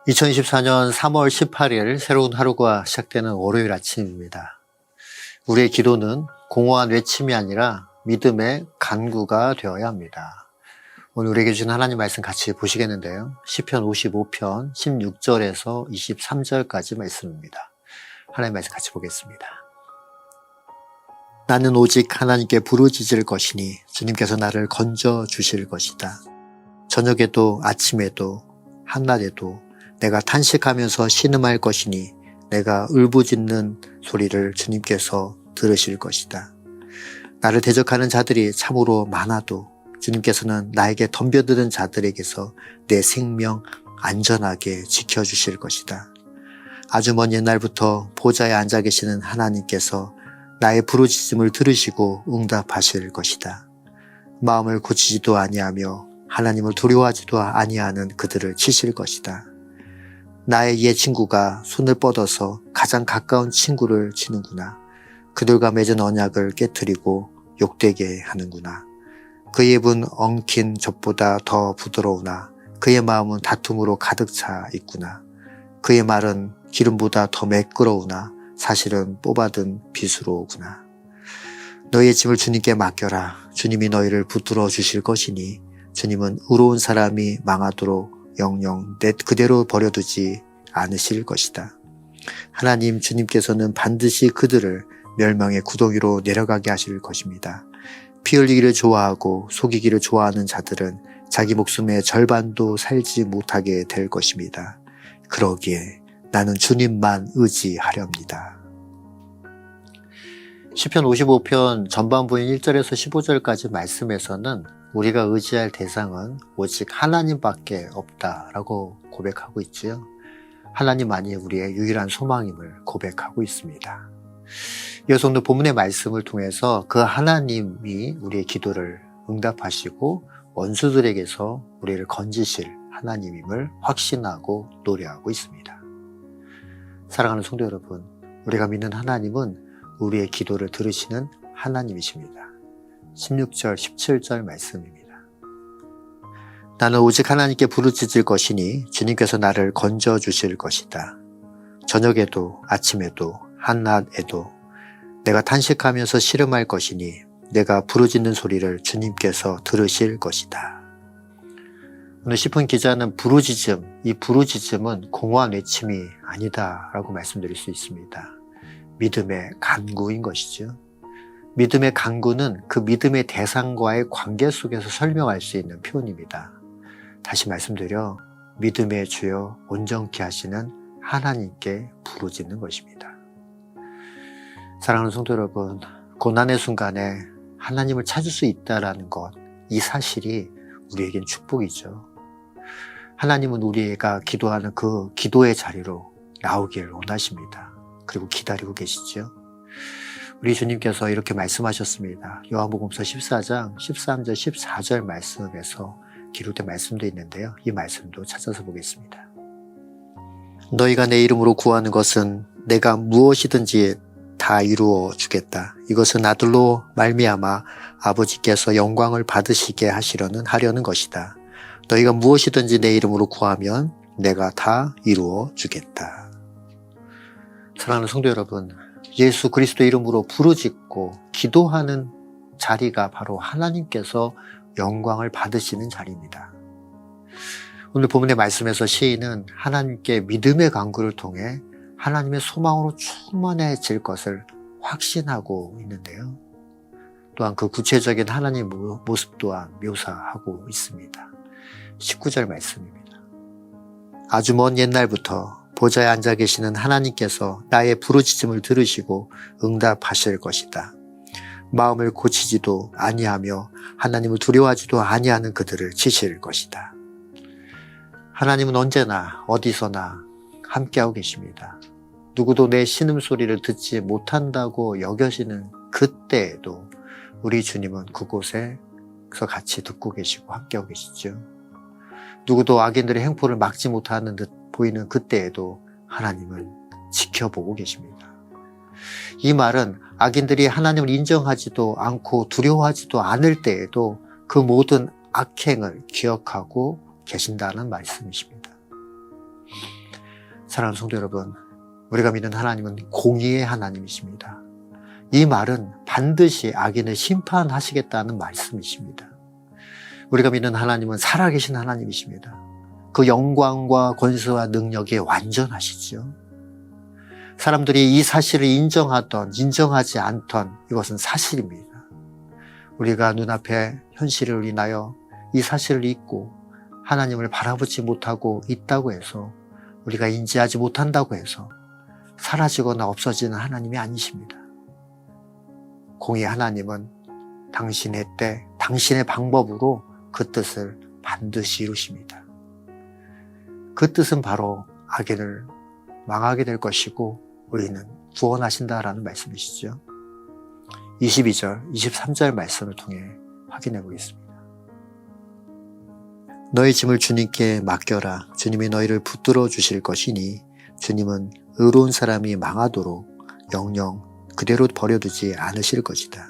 2024년 3월 18일 새로운 하루가 시작되는 월요일 아침입니다. 우리의 기도는 공허한 외침이 아니라 믿음의 간구가 되어야 합니다. 오늘 우리에게 주신 하나님 말씀 같이 보시겠는데요. 시편 55편 16절에서 23절까지 말씀입니다. 하나님 말씀 같이 보겠습니다. 나는 오직 하나님께 부르짖을 것이니 주님께서 나를 건져 주실 것이다. 저녁에도 아침에도 한낮에도 내가 탄식하면서 신음할 것이니 내가 울부짖는 소리를 주님께서 들으실 것이다. 나를 대적하는 자들이 참으로 많아도 주님께서는 나에게 덤벼드는 자들에게서 내 생명 안전하게 지켜주실 것이다. 아주 먼 옛날부터 보좌에 앉아 계시는 하나님께서 나의 부르짖음을 들으시고 응답하실 것이다. 마음을 고치지도 아니하며 하나님을 두려워하지도 아니하는 그들을 치실 것이다. 나의 옛 친구가 손을 뻗어서 가장 가까운 친구를 치는구나. 그들과 맺은 언약을 깨트리고 욕되게 하는구나. 그의 입은 엉킨 젖보다 더 부드러우나 그의 마음은 다툼으로 가득 차 있구나. 그의 말은 기름보다 더 매끄러우나 사실은 뽑아든 빗으로구나. 너희의 짐을 주님께 맡겨라. 주님이 너희를 붙들어 주실 것이니 주님은 의로운 사람이 망하도록 영영 그대로 버려두지 않으실 것이다. 하나님 주님께서는 반드시 그들을 멸망의 구덩이로 내려가게 하실 것입니다. 피 흘리기를 좋아하고 속이기를 좋아하는 자들은 자기 목숨의 절반도 살지 못하게 될 것입니다. 그러기에 나는 주님만 의지하렵니다. 시편 55편 전반부인 1절에서 15절까지 말씀에서는 우리가 의지할 대상은 오직 하나님밖에 없다라고 고백하고 있지요. 하나님만이 우리의 유일한 소망임을 고백하고 있습니다. 이어서 오늘 본문의 말씀을 통해서 그 하나님이 우리의 기도를 응답하시고 원수들에게서 우리를 건지실 하나님임을 확신하고 노래하고 있습니다. 사랑하는 성도 여러분, 우리가 믿는 하나님은 우리의 기도를 들으시는 하나님이십니다. 16절, 17절 말씀입니다. 나는 오직 하나님께 부르짖을 것이니 주님께서 나를 건져 주실 것이다. 저녁에도 아침에도 한낮에도 내가 탄식하면서 씨름할 것이니 내가 부르짖는 소리를 주님께서 들으실 것이다. 오늘 시편 기자는 이 부르짖음은 공허한 외침이 아니다라고 말씀드릴 수 있습니다. 믿음의 간구인 것이죠. 믿음의 간구는 그 믿음의 대상과의 관계 속에서 설명할 수 있는 표현입니다. 다시 말씀드려 믿음의 주여 온전케 하시는 하나님께 부르짖는 것입니다. 사랑하는 성도 여러분, 고난의 순간에 하나님을 찾을 수 있다는 것, 이 사실이 우리에겐 축복이죠. 하나님은 우리가 기도하는 그 기도의 자리로 나오길 원하십니다. 그리고 기다리고 계시죠. 우리 주님께서 이렇게 말씀하셨습니다. 요한복음서 14장 13절 14절 말씀에서 기록된 말씀도 있는데요. 이 말씀도 찾아서 보겠습니다. 너희가 내 이름으로 구하는 것은 내가 무엇이든지 다 이루어 주겠다. 이것은 아들로 말미암아 아버지께서 영광을 받으시게 하려는 것이다. 너희가 무엇이든지 내 이름으로 구하면 내가 다 이루어 주겠다. 사랑하는 성도 여러분, 예수 그리스도 이름으로 부르짖고 기도하는 자리가 바로 하나님께서 영광을 받으시는 자리입니다. 오늘 본문의 말씀에서 시인은 하나님께 믿음의 간구를 통해 하나님의 소망으로 충만해질 것을 확신하고 있는데요. 또한 그 구체적인 하나님의 모습 또한 묘사하고 있습니다. 19절 말씀입니다. 아주 먼 옛날부터 보좌에 앉아 계시는 하나님께서 나의 부르짖음을 들으시고 응답하실 것이다. 마음을 고치지도 아니하며 하나님을 두려워하지도 아니하는 그들을 치실 것이다. 하나님은 언제나 어디서나 함께하고 계십니다. 누구도 내 신음소리를 듣지 못한다고 여겨지는 그때에도 우리 주님은 그곳에서 같이 듣고 계시고 함께하고 계시죠. 누구도 악인들의 행포를 막지 못하는 듯 보이는 그때에도 하나님은 지켜보고 계십니다. 이 말은 악인들이 하나님을 인정하지도 않고 두려워하지도 않을 때에도 그 모든 악행을 기억하고 계신다는 말씀이십니다. 사랑하는 성도 여러분, 우리가 믿는 하나님은 공의의 하나님이십니다. 이 말은 반드시 악인을 심판하시겠다는 말씀이십니다. 우리가 믿는 하나님은 살아계신 하나님이십니다. 그 영광과 권세와 능력이 완전하시죠. 사람들이 이 사실을 인정하던 인정하지 않던 이것은 사실입니다. 우리가 눈앞에 현실을 인하여 이 사실을 잊고 하나님을 바라보지 못하고 있다고 해서, 우리가 인지하지 못한다고 해서 사라지거나 없어지는 하나님이 아니십니다. 공의 하나님은 당신의 때, 당신의 방법으로 그 뜻을 반드시 이루십니다. 그 뜻은 바로 악인을 망하게 될 것이고 의인은 구원하신다라는 말씀이시죠. 22절, 23절 말씀을 통해 확인해 보겠습니다. 너희 짐을 주님께 맡겨라. 주님이 너희를 붙들어 주실 것이니 주님은 의로운 사람이 망하도록 영영 그대로 버려두지 않으실 것이다.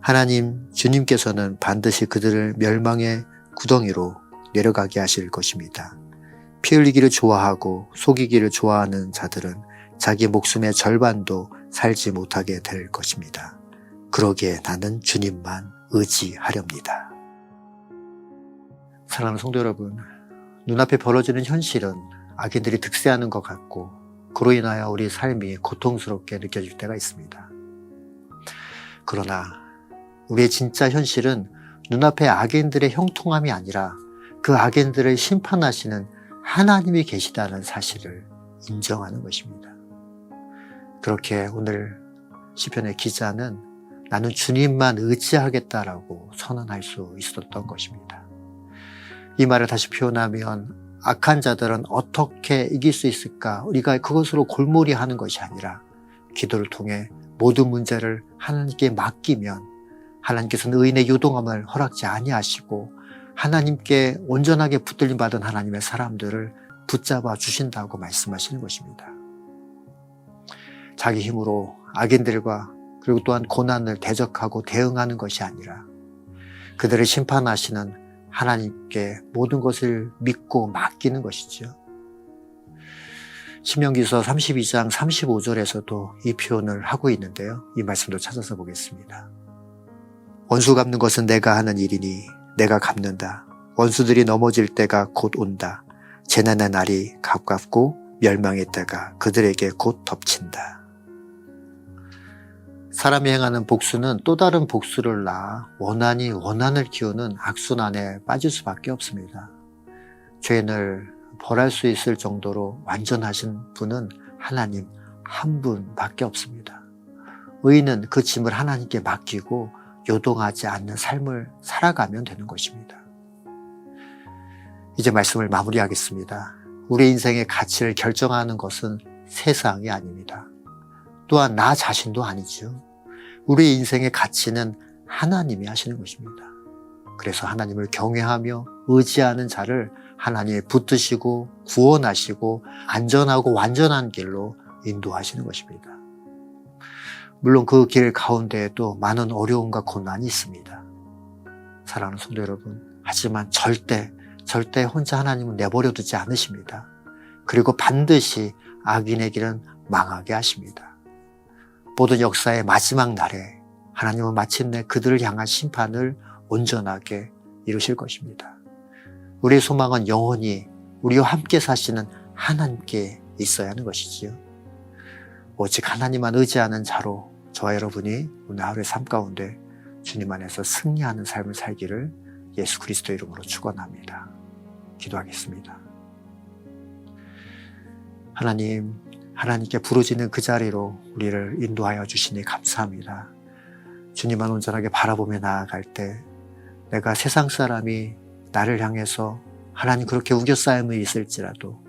하나님, 주님께서는 반드시 그들을 멸망의 구덩이로 내려가게 하실 것입니다. 피 흘리기를 좋아하고 속이기를 좋아하는 자들은 자기 목숨의 절반도 살지 못하게 될 것입니다. 그러기에 나는 주님만 의지하렵니다. 사랑하는 성도 여러분, 눈앞에 벌어지는 현실은 악인들이 득세하는 것 같고 그로 인하여 우리 삶이 고통스럽게 느껴질 때가 있습니다. 그러나 우리의 진짜 현실은 눈앞에 악인들의 형통함이 아니라 그 악인들을 심판하시는 하나님이 계시다는 사실을 인정하는 것입니다. 그렇게 오늘 시편의 기자는 나는 주님만 의지하겠다라고 선언할 수 있었던 것입니다. 이 말을 다시 표현하면 악한 자들은 어떻게 이길 수 있을까? 우리가 그것으로 골몰이 하는 것이 아니라 기도를 통해 모든 문제를 하나님께 맡기면 하나님께서는 의인의 요동함을 허락지 아니하시고 하나님께 온전하게 붙들림 받은 하나님의 사람들을 붙잡아 주신다고 말씀하시는 것입니다. 자기 힘으로 악인들과 그리고 또한 고난을 대적하고 대응하는 것이 아니라 그들을 심판하시는 하나님께 모든 것을 믿고 맡기는 것이죠. 신명기서 32장 35절에서도 이 표현을 하고 있는데요. 이 말씀도 찾아서 보겠습니다. 원수 갚는 것은 내가 하는 일이니 내가 갚는다. 원수들이 넘어질 때가 곧 온다. 재난의 날이 가깝고 멸망의 때가 그들에게 곧 덮친다. 사람이 행하는 복수는 또 다른 복수를 낳아 원한이 원한을 키우는 악순환에 빠질 수밖에 없습니다. 죄인을 벌할 수 있을 정도로 완전하신 분은 하나님 한 분밖에 없습니다. 의인은 그 짐을 하나님께 맡기고 요동하지 않는 삶을 살아가면 되는 것입니다. 이제 말씀을 마무리하겠습니다. 우리 인생의 가치를 결정하는 것은 세상이 아닙니다. 또한 나 자신도 아니죠. 우리 인생의 가치는 하나님이 하시는 것입니다. 그래서 하나님을 경외하며 의지하는 자를 하나님이 붙드시고 구원하시고 안전하고 완전한 길로 인도하시는 것입니다. 물론 그 길 가운데에도 많은 어려움과 고난이 있습니다. 사랑하는 성도 여러분, 하지만 절대 혼자 하나님은 내버려 두지 않으십니다. 그리고 반드시 악인의 길은 망하게 하십니다. 모든 역사의 마지막 날에 하나님은 마침내 그들을 향한 심판을 온전하게 이루실 것입니다. 우리의 소망은 영원히 우리와 함께 사시는 하나님께 있어야 하는 것이지요. 오직 하나님만 의지하는 자로 저와 여러분이 오늘 하루의 삶 가운데 주님 안에서 승리하는 삶을 살기를 예수 그리스도 이름으로 축원합니다. 기도하겠습니다. 하나님께 부르짖는 그 자리로 우리를 인도하여 주시니 감사합니다. 주님만 온전하게 바라보며 나아갈 때 내가 세상 사람이 나를 향해서 하나님 그렇게 우겨싸임이 있을지라도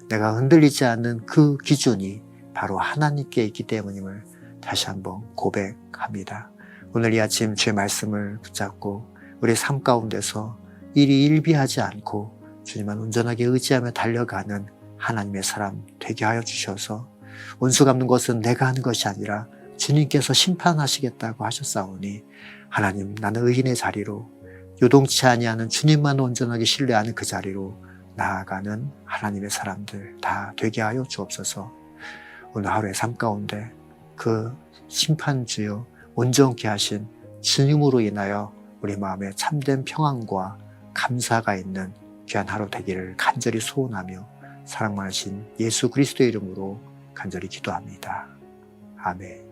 내가 흔들리지 않는 그 기준이 바로 하나님께 있기 때문임을 다시 한번 고백합니다. 오늘 이 아침 주의 말씀을 붙잡고 우리 삶 가운데서 일이 일비하지 않고 주님만 온전하게 의지하며 달려가는 하나님의 사람 되게 하여 주셔서 원수 갚는 것은 내가 하는 것이 아니라 주님께서 심판하시겠다고 하셨사오니 하나님 나는 의인의 자리로 요동치 아니하는 주님만 온전하게 신뢰하는 그 자리로 나아가는 하나님의 사람들 다 되게 하여 주옵소서. 오늘 하루의 삶 가운데 그 심판주요 온전케 하신 주님으로 인하여 우리 마음에 참된 평안과 감사가 있는 귀한 하루 되기를 간절히 소원하며 사랑 많으신 예수 그리스도의 이름으로 간절히 기도합니다. 아멘.